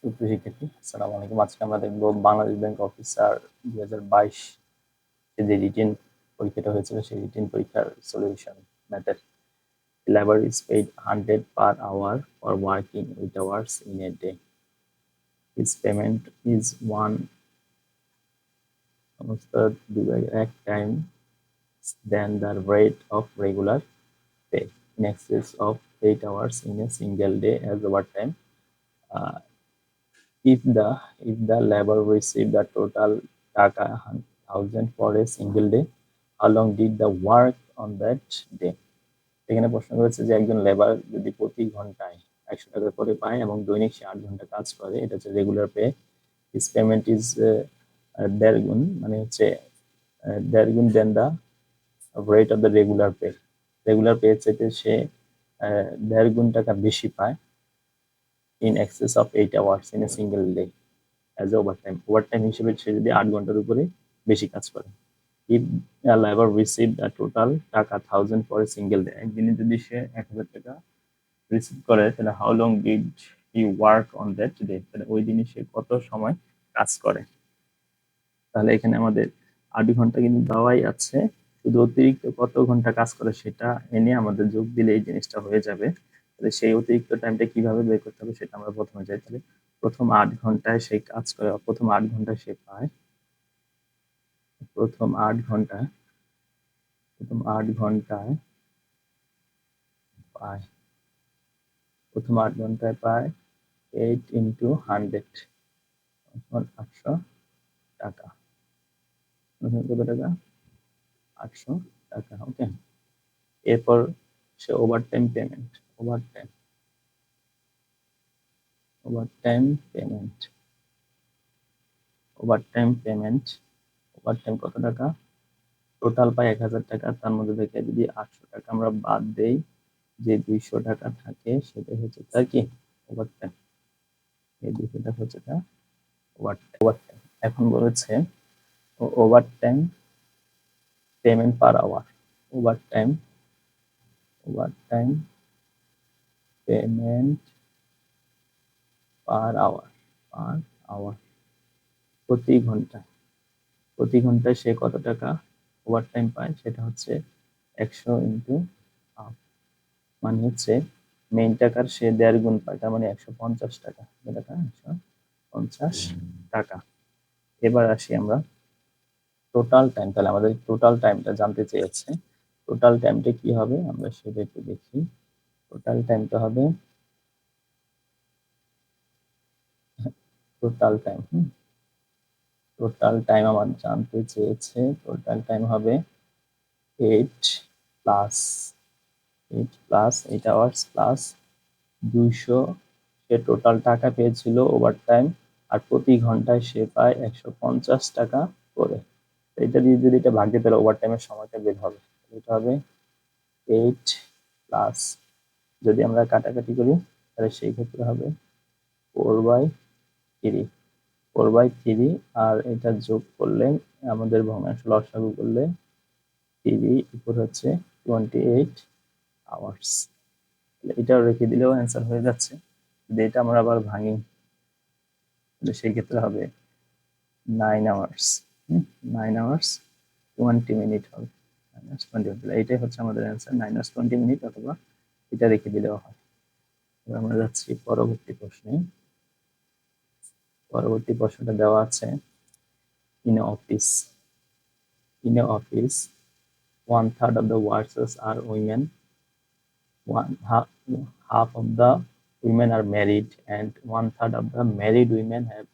সুপ্রিয় শিক্ষার্থী, আসসালামু আলাইকুম। আজকে আমরা দেখবো বাংলাদেশ ব্যাংক অফিসার 2022 যে রিটেন পরীক্ষাটা হয়েছিল সেই রিটেন পরীক্ষার সলিউশন ম্যাথের। Labor is paid 100 per hour for working 8 hours in a day. His payment is 1 divided at time than the rate of regular pay in excess of 8 hours in a single day as overtime. Uh, if the labor received the total taka 1000 for a single day, how long did the work on that day? এখানে প্রশ্ন করেছে যে একজন labour যদি প্রতি ঘন্টায় 100 টাকা করে পায় এবং দৈনিক সে 8 ঘন্টা কাজ করে, এটা হচ্ছে regular pay. His payment is দেড় গুণ, মানে হচ্ছে দেড় গুণ than the rate of the regular pay. Regular pay চাইতে সে দেড় গুণ টাকা বেশি পায় in excess of 8 hours in a single day as overtime. Overtime হিসেবে সে যদি 8 ঘন্টার উপরে বেশি কাজ করে। If a labor received a total টাকা 1000 for a single day, একদিনে যদি সে 1000 টাকা রিসিভ করে, তাহলে how long did he work on that day, তাহলে ওই দিনে সে কত সময় কাজ করে। তাহলে এখানে আমাদের 8 ঘন্টা কিন্তু দেওয়াই আছে, শুধু অতিরিক্ত কত ঘন্টা কাজ করে সেটা এনে আমাদের যোগ দিলে এই জিনিসটা হয়ে যাবে। তাহলে সেই অতিরিক্ত টাইমটা কিভাবে বের করতে হবে সেটা আমরা প্রথমে যাই। তাহলে প্রথম 8 ঘন্টায় সে কাজ করে, প্রথম 8 ঘন্টায় সে পায়, প্রথম 8 ঘন্টায় পায়, প্রথম 8 ঘন্টায় পায় 8 ইন্টু 100 800 টাকা। কত টাকা? 800 টাকা। ওকে, এরপর সে overtime payment, overtime payment overtime কত টাকা? টোটাল পাই 1000 টাকা, তার মধ্যে থেকে যদি 800 টাকা আমরা বাদ দেই, যে 200 টাকা থাকে সেটা হচ্ছে তার কি ওভারটাইম। এই 200 টাকা হচ্ছে তার ওভারটাইম। এখন বলেছে overtime payment per hour, overtime payment per hour প্রতি ঘন্টায় সে কত টাকা ওভারটাইম পায়, সেটা হচ্ছে 100 ইন্টু হাফ, মানে হচ্ছে মেইন টাকার সে দেড় গুণ পায়, তার মানে 150 টাকা। 150 টাকা। এবার আসি আমরা টোটাল টাইম। তাহলে আমাদের টোটাল টাইমটা জানতে চেয়েছে, টোটাল টাইমটা কি হবে আমরা সেটা একটু দেখি। টোটাল টাইমটা হবে টোটাল টাইম আমার জানতে চেয়েছে, টোটাল টাইম হবে 8 প্লাস 8 আওয়ার্স প্লাস 200, সে টোটাল টাকা পেয়েছিল ওভার টাইম, আর প্রতি ঘন্টায় সে পায় 150 টাকা করে। এটা দিয়ে যদি এটা ভাগ দিই তাহলে ওভার টাইমের সময়টা বের হবে। এটা হবে 8 প্লাস, যদি আমরা কাটাকাটি করি তাহলে সেই ক্ষেত্রে হবে 4/3, আর এটা যোগ করলে আমাদের ভগ্নাংশ লসাগু করলে 3 উপর হচ্ছে 28 আওয়ার্স। এটাও রেখে দিলেও অ্যান্সার হয়ে যাচ্ছে। যদি এটা আমরা আবার ভাঙি তাহলে সেই ক্ষেত্রে হবে 9 আওয়ার্স, 9 আওয়ার্স 20 মিনিট হবে, এটাই হচ্ছে আমাদের অ্যান্সার, 9 আওয়ার্স 20 মিনিট, অথবা এটা রেখে দিলেও হয়। এবার আমরা যাচ্ছি পরবর্তী প্রশ্নে। পরবর্তী প্রশ্নটা দেওয়া আছে, in a office 1/3 of the workers are women, half of the women are married, and 1/3 of the married women have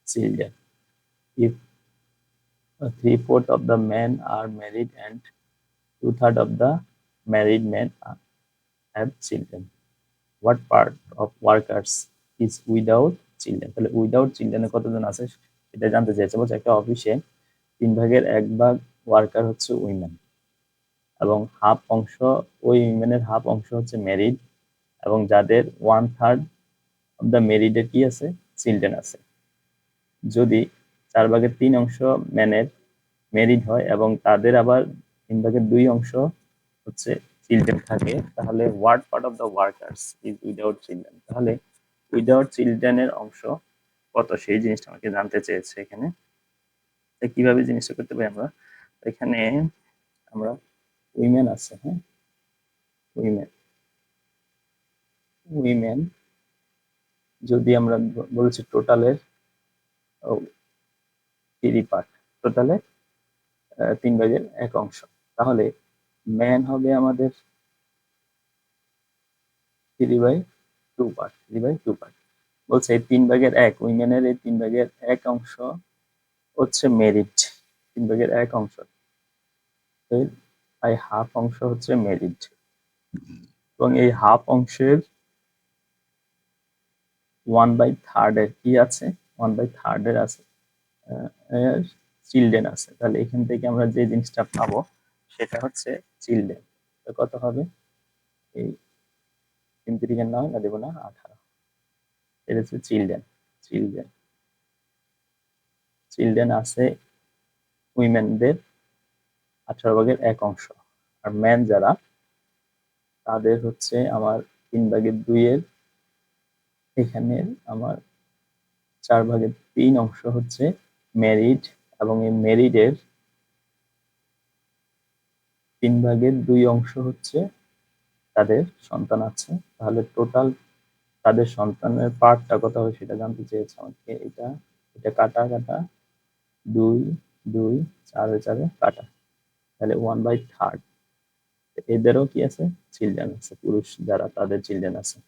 children. If 3/4 of the men are married and 2/3 of the married men have children, what part of workers is without children? তাহলে without চিলড্রেনে কতজন আছে এটা জানতে চাইছে। বলছে একটা অফিসে 1/3 worker হচ্ছে উইমেন, এবং হাফ অংশ, ওই উইমেনের হাফ অংশ হচ্ছে ম্যারিড, এবং যাদের 1/3 অফ দ্য ম্যারিডের কি আছে, চিলড্রেন আছে। যদি 4/3 অংশ ম্যানের ম্যারিড হয় এবং তাদের আবার 3/2 অংশ হচ্ছে চিলড্রেন থাকে, তাহলে what part of the workers is without children? তাহলে উইদাউট চিলড্রেনের অংশ কত সেই জিনিসটা আমাকে জানতে চেয়েছে এখানে। কিভাবে জিনিসটা করতে পারি আমরা, এখানে আমরা উইমেন আছে, হ্যাঁ উইমেন উইমেন যদি আমরা বলছি টোটালের 3 পার্ট, টোটালে 3/1 তাহলে ম্যান হবে আমাদের 3/2 পার্ট, 3/2 পার্ট। বলছে 3/1 উইমেনের এই 3/1 অংশ হচ্ছে মেরিট, 3/1 এই হাফ অংশ হচ্ছে মেরিট, এবং এই হাফ অংশের 1/3 কি আছে, 1/3 আছে চিলড্রেন আছে। তাহলে এখান থেকে আমরা যে জিনিসটা পাবো সেটা হচ্ছে চিলড্রেন। কত হবে, এই 3 9 না দেবো না 18, এটা হচ্ছে চিলড্রেন। চিলড্রেন চিলড্রেন আছে উইমেনদের 18/1, আর ম্যান যারা তাদের হচ্ছে আমার 3/2 এখানে আমার 4/3 অংশ হচ্ছে মেরিট, এবং এই মেরিটের 3/2 অংশ হচ্ছে তাদের সন্তান আছে। তাহলে টোটাল তাদের সন্তানের পার্টটা কত হবে সেটা জানতে চেয়েছে আমাকে। এটা এটা কাটা কাটা 2 2 4 4 কাটা, তাহলে 1/3 এদেরও কি আছে, চিলড্রেন আছে, পুরুষ যারা তাদের চিলড্রেন আছে।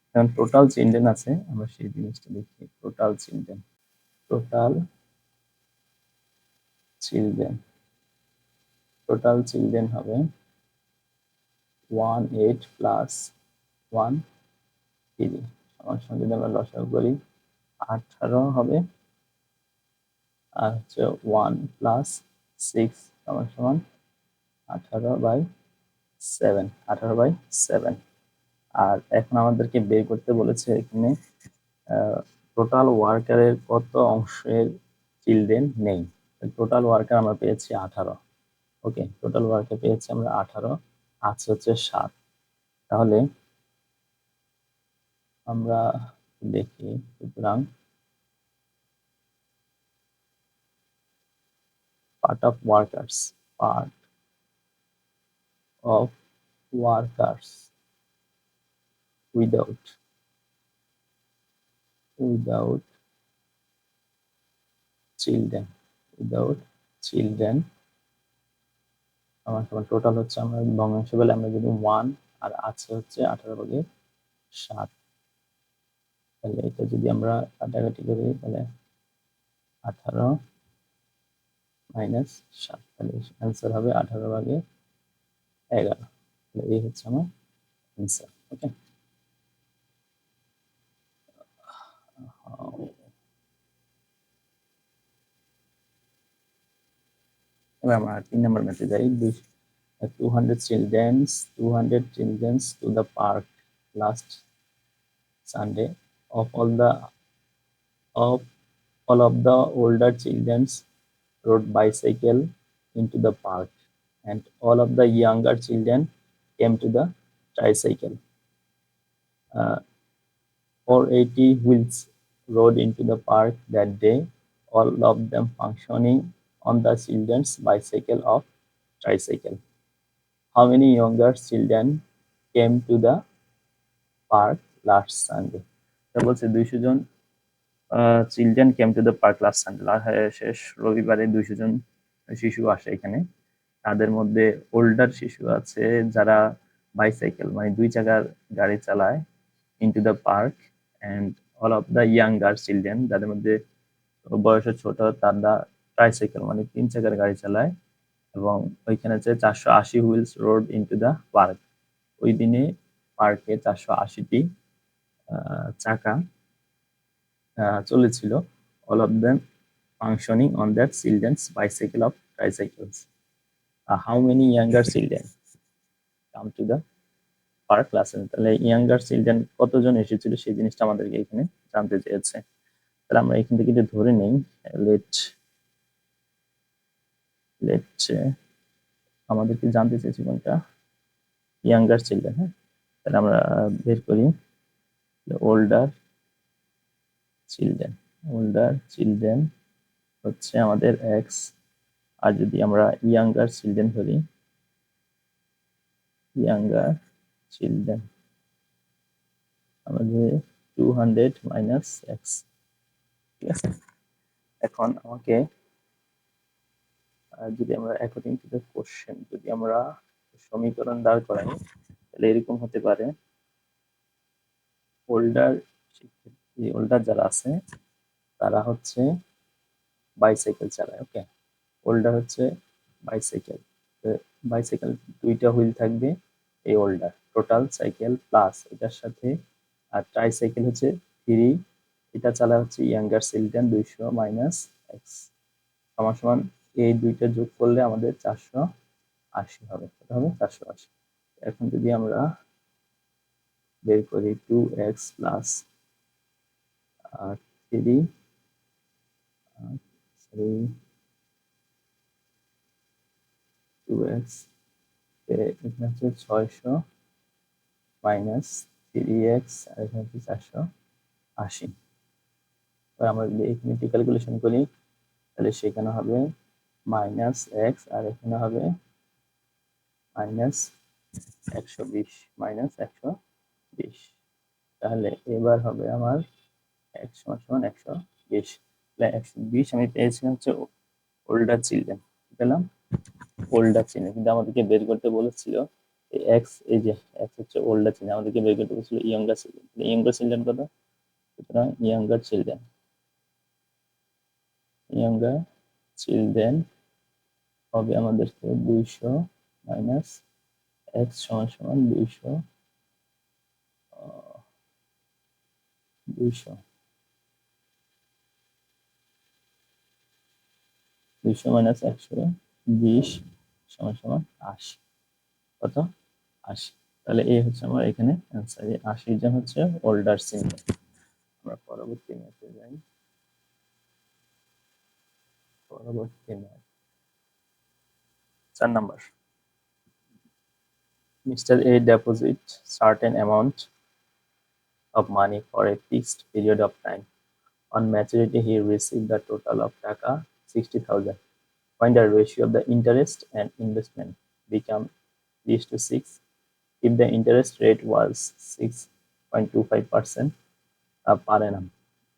এখন টোটাল চিলড্রেন আছে, আমরা সেই জিনিসটা দেখি। Total children, total children total children হবে 18 প্লাস 1 3, আমার সঙ্গে যদি আমরা লসাগু করি 18 হবে, আর হচ্ছে 1 প্লাস 6 সমান সমান 18/7, 18/7। আর এখন আমাদেরকে বের করতে বলেছে এখানে টোটাল ওয়ার্কারের কত অংশের চিলড্রেন নেই। টোটাল ওয়ার্কার আমরা পেয়েছি 18, ওকে, টোটাল ওয়ার্কার পেয়েছি আমরা 18, আছে হচ্ছে 7। তাহলে আমরা দেখি, সুতরাং part of workers, part of workers without children, without children আমার সমান টোটাল হচ্ছে, আমরা ভগ্নাংশ বলে আমরা যদি 1 আর আছে হচ্ছে 18/7, তাহলে এটা যদি আমরা কাটাকাটি করি তাহলে 18 মাইনাস 7, তাহলে অ্যান্সার হবে 18/11। তাহলে এই হচ্ছে আমার অ্যান্সার। ওকে, এবার আমরা 3 নম্বর ম্যাথে যাই। 200 children to the park last Sunday. Of of all of the older children rode bicycle into the park, and all of the younger children came to the tricycle. 480 wheels rode into the park that day, all of them functioning on the children's bicycle or tricycle. How many younger children came to the park last Sunday? বলছে 200 জন children came to the park last Sunday, শেষ রবিবারে 200 জন শিশু আসে এখানে। তাদের মধ্যে older শিশু আছে যারা বাইসাইকেল মানে 2 চাকার গাড়ি চালায় into the park, and all of the younger children যাদের মধ্যে বয়সে ছোট তারা ট্রাইসাইকেল মানে 3 চাকার গাড়ি চালায়। এবং ওইখানে যে 480 wheels rode into the park, ওই দিনে পার্কে 480টি চাকা চলেছিল। All of them functioning on that children's bicycle of tricycles. How many younger children come to the park class? তাহলে ইয়াঙ্গার চিলড্রেন কতজন এসেছিল সেই জিনিসটা আমাদেরকে এখানে জানতে চেয়েছে। তাহলে আমরা এখান থেকে যদি ধরে নেই, লেট লেট আমাদেরকে জানতে চেয়েছি কোনটা, ইয়াঙ্গার চিলড্রেন। হ্যাঁ, তাহলে আমরা বের করি older children হচ্ছে আমাদের এক্স, আর যদি আমরা ইয়াঙ্গার চিলড্রেন ধরি, ইয়াঙ্গার চিলড্রেন আমাদের 200 মাইনাস এক্স। ঠিক আছে, এখন আমাকে যদি আমরা অ্যাকর্ডিং টু দ্য কোশ্চেন যদি আমরা সমীকরণ দাঁড় করাই, তাহলে এরকম হতে পারে ওল্ডার যারা আছে তারা হচ্ছে বাইসাইকেল চালায়। ওকে, ওল্ডার হচ্ছে বাইসাইকেল, বাইসাইকেল দুইটা হুইল থাকবে, এই ওল্ডার টোটাল সাইকেল প্লাস এটার সাথে, আর ট্রাইসাইকেল হচ্ছে 3, এটা চালা হচ্ছে ইয়াঙ্গার চিলড্রেন 200 মাইনাস এক্স সমান সমান এই দুইটা যোগ করলে আমাদের 480 হবে। এটা হবে 480। এখন যদি আমরা বের করি 2x প্লাস 3 2x এখানে হচ্ছে 600 মাইনাস 3x আর এখানে হচ্ছে 480। আমরা যদি এখানে ক্যালকুলেশন করি তাহলে সেখানে হবে মাইনাস এক্স আর এখানে হবে মাইনাস 120 মাইনাস 120। তাহলে এবার হবে আমার x সমান সমান 120। তাহলে 120 আমি পেয়েছিলাম হচ্ছে ওল্ডার চিলড্রেন, পেলাম ওল্ডার চিলড্রেন, কিন্তু আমাদেরকে বের করতে বলেছিল এই এক্স, এই যে এক্স হচ্ছে ওল্ডার চিলড্রেন, আমাদেরকে বের করতে বলেছিল ইয়ঙ্গার চিলড্রেন। ইয়ঙ্গার চিলড্রেন কত? সুতরাং ইয়াঙ্গার চিলড্রেন হবে আমাদেরকে 200 মাইনাস এক্স সমান সমান 200 মাইনাস 120 সমান সমান 80। কত? 80। তাহলে এই হচ্ছে আমার এখানে অ্যান্সার, 80 জন হচ্ছে ওল্ডার চিলড্রেন। আমরা পরবর্তী ম্যাথে যাই। পরবর্তী math 4 number. Mr. A deposit certain amount of money for a fixed period of time. On maturity, he received the total of taka 60,000. Find the ratio of the interest and investment become 3:6. If the interest rate was 6.25% per annum,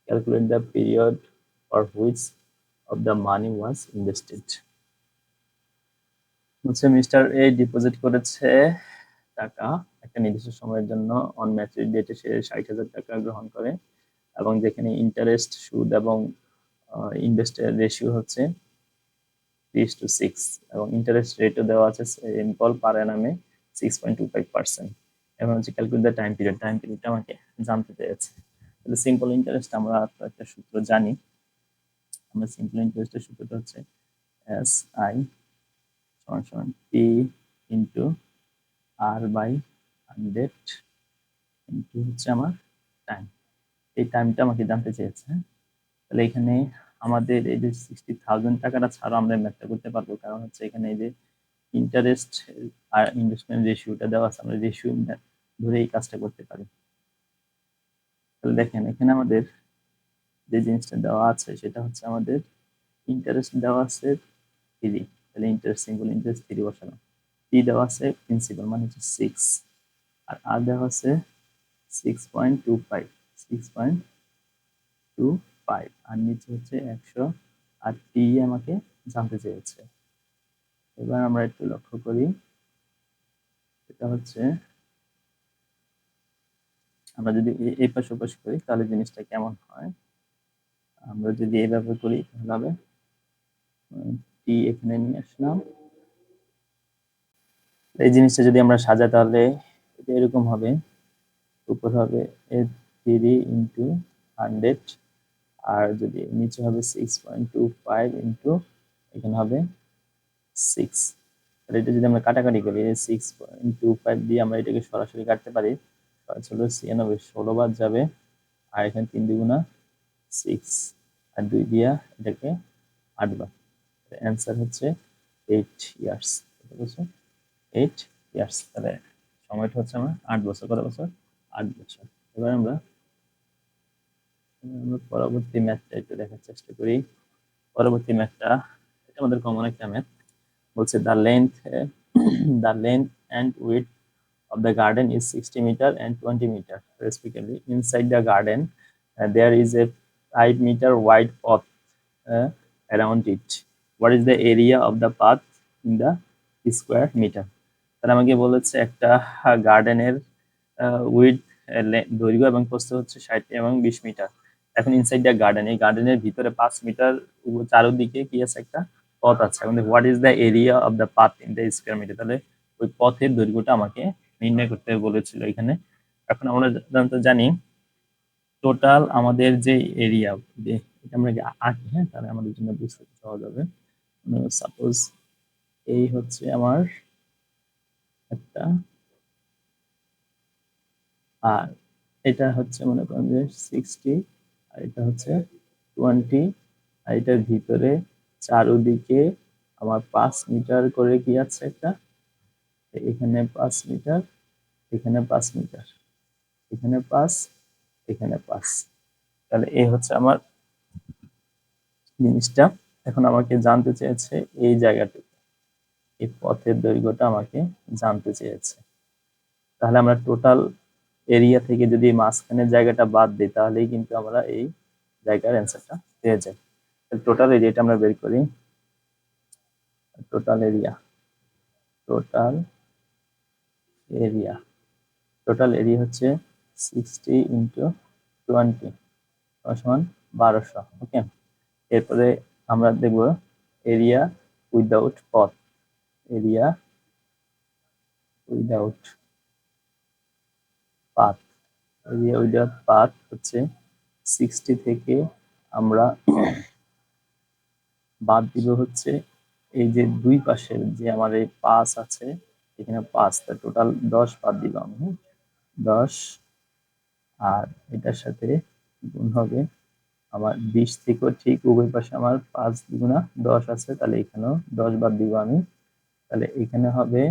calculate the period for which of the money was invested. হচ্ছে mister এ deposit করেছে টাকা একটা নির্দিষ্ট সময়ের জন্য, on maturity ডেটে সে 60,000 টাকা গ্রহণ করে, এবং যেখানে ইন্টারেস্ট, সুদ এবং ইনভেস্টের রেশিও হচ্ছে 3:6, এবং ইন্টারেস্ট রেটও দেওয়া আছে সিম্পল পার অ্যানামে 6.25%। এখন হচ্ছে ক্যালকুলেট দ্য টাইম পিরিয়ডটা আমাকে জানতে চেয়েছে। তাহলে সিম্পল ইন্টারেস্ট আমরা একটা সূত্র জানি, আমরা সিম্পল ইন্টারেস্টের সূত্রটা হচ্ছে এস আই সমান সমান P into R by 100 into হচ্ছে আমার টাইম। এই টাইমটা আমাকে জানতে চেয়েছে। তাহলে এখানে আমাদের এই যে 60,000 টাকাটা ছাড়া আমরা ম্যাথটা করতে পারবো, কারণ হচ্ছে এখানে এই যে ইন্টারেস্ট আর ইনভেস্টমেন্ট রেশিওটা দেওয়া আছে, আমরা রেশিও ধরে এই কাজটা করতে পারি। তাহলে দেখেন এখানে আমাদের যে জিনিসটা দেওয়া আছে সেটা হচ্ছে আমাদের ইন্টারেস্ট দেওয়া আছে 3, তাহলে ইন্টারেস্ট সিম্পল ইন্টারেস্ট 3 বসানো, পি দেওয়া আছে প্রিন্সিপাল মানে হচ্ছে 6, আর দেওয়া আছে 6.25, আর নিচে হচ্ছে 100, আর টি আমাকে জানতে চেয়েছে। এবার আমরা একটু লক্ষ্য করি, এটা হচ্ছে আমরা যদি এই পাশে ওপাশ করি তাহলে জিনিসটা কেমন হয়। আমরা যদি এইভাবে করি তাহলে হবে টি এখানে নিয়ে আসলাম, এই জিনিসটা যদি আমরা সাজাই তাহলে এটা এরকম হবে, উপর হবে 3 ইন্টু 100, আর যদি নিচে হবে 6.25 ইন্টু এখানে হবে 6। তাহলে এটা যদি আমরা কাটাকাটি করি 6.25 দিয়ে আমরা এটাকে সরাসরি কাটতে পারি, 96 16 বার যাবে, আর এখানে 3 দুগুণা 6 আর 2 দিয়া এটাকে 8 বার। অ্যান্সার হচ্ছে 8 ইয়ার্স। কত বছর? 8 ইয়ার্স। তাহলে সময়টা হচ্ছে আমার 8 বছর। কত বছর? 8 বছর। এবার আমরা আমরা পরবর্তী ম্যাথটা একটু দেখার চেষ্টা করি। পরবর্তী ম্যাথটা এটা আমাদের কমন একটা ম্যাথ। বলছে the length and width of the garden is 60 meter and 20 meter respectively. Inside the garden, there is a 5 meter wide path around it. What is the area of the path in the square meter? তারা আমাকে বলেছে একটা গার্ডেনের weed দৈর্ঘ্য এবং প্রস্থ হচ্ছে 60 এবং 20 মিটার। এখন ইনসাইড দ্য গার্ডেন, এই গার্ডেনের ভিতরে 5 মিটার চারদিকে কি আছে, একটা পথ আছে। এখন what is the area of the path in the square metre, তাহলে ওই পথের দৈর্ঘ্যটা আমাকে নির্ণয় করতে বলেছিল এখানে। এখন আমরা সাধারণত জানি টোটাল আমাদের যে এরিয়া, এটা আমরা আঁকি, হ্যাঁ, তাহলে আমাদের জন্য বুঝতে সহজ হবে। সাপোজ এই হচ্ছে আমার একটা, আর এটা হচ্ছে মনে করেন যে 60, আর এটা হচ্ছে 20, আর এটার ভিতরে চারদিকে আমার 5 মিটার করে কি আছে একটা, এখানে 5 মিটার, এখানে 5 মিটার, এখানে 5, এখানে 5। তাহলে এই হচ্ছে আমার জিনিসটা। এখন আমাকে জানতে চেয়েছে এই জায়গাটুকু, এই পথের দৈর্ঘ্যটা আমাকে জানতে চেয়েছে। তাহলে আমরা টোটাল এরিয়া থেকে যদি মাঝখানের জায়গাটা বাদ দিই তাহলেই কিন্তু আমরা এই জায়গার অ্যান্সারটা পেয়ে যাই। টোটাল এরিয়াটা আমরা বের করি। Total area, total area, total area হচ্ছে 60 ইন্টু 20 সমান 1200। ওকে, এরপরে আমরা দেখব এরিয়া উইদাউট পথ। Area without path, area without path হচ্ছে 60 থেকে আমরা বাদ দিব হচ্ছে এই যে দুই পাশের যে আমার এই 5 আছে, এখানে 5, তা টোটাল 10 বাদ দিব আমি, 10, আর এটার সাথে গুণ হবে আমার 20 থেকেও ঠিক উভয় পাশে আমার 5 দুগুণা 10 আছে, তাহলে এখানেও 10 বাদ দিব আমি। তাহলে এখানে হবে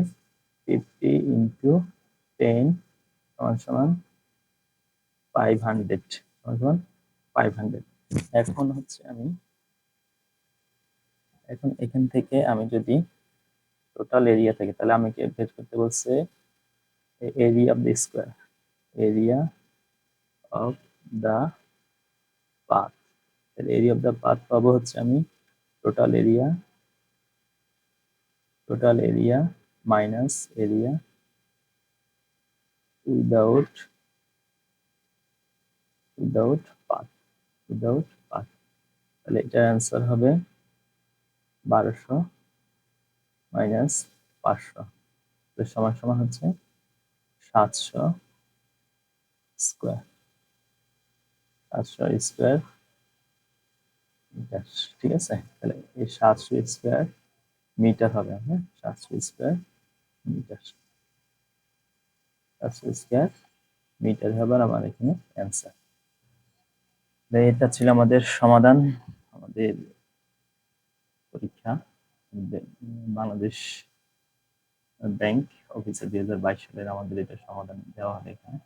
50 ইন্টু 10 সমান সমান 500, সমান সমান 500। এখন হচ্ছে আমি, এখন এখান থেকে আমি যদি টোটাল এরিয়া থেকে, তাহলে আমি বের করতে বলছে area of the square, area of the path. তাহলে এরিয়া অফ দ্য পাথ পাবো হচ্ছে আমি total area minus area without path, without path. তাহলে এটার অ্যান্সার হবে 1200 মাইনাস 500, সমান সমান হচ্ছে 700 স্কোয়ার, 700 স্কোয়ার মিটার। ঠিক আছে, তাহলে এই 700 স্কোয়ার মিটার হবে, হ্যাঁ, 700 স্কোয়ার মিটার, 700 স্কোয়ার মিটার হবে আমার এখানে অ্যান্সার। এটা ছিল আমাদের সমাধান, আমাদের পরীক্ষা বাংলাদেশ ব্যাংক অফিসে 2022 সালের আমাদের এটা সমাধান দেওয়া হবে এখানে।